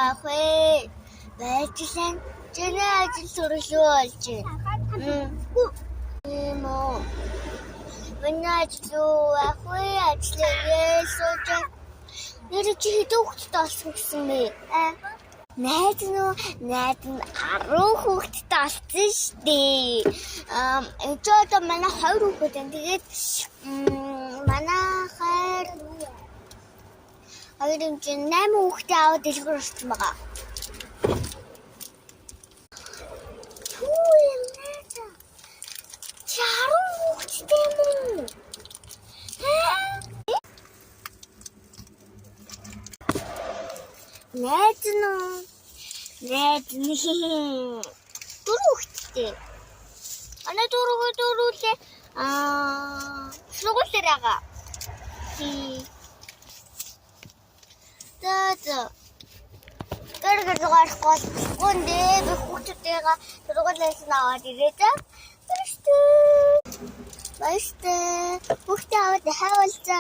авах вэ? Байжлаа. Жинээ ажил сурлуу болж байна. Ийм үү. Манай ажил авах вэ? Ажлаа сууж. Нэр чи хэдэн хүүхэдтэй олсон гэсэн бэ? Найд нь 10 хүүхэдтэй олсон шүү дээ. Энд одоо манай 2 хүүхэд байна. Тэгээд манай хоёр юм чинь 8 хүүхдээ аваад дэлгэр орсон байгаа. Түү юм найд. Чи 10 хүүхэдтэй юм уу? Найд нь дөрөвчтэй. Ана дөрөвлээ сургуулиар байгаа. Гэр гарахгүй гүндээ би хүүхдүүдтэйгээ сургуулиас наваад ирээд баяртай. Хүүхдээ аваад хайвалцаа.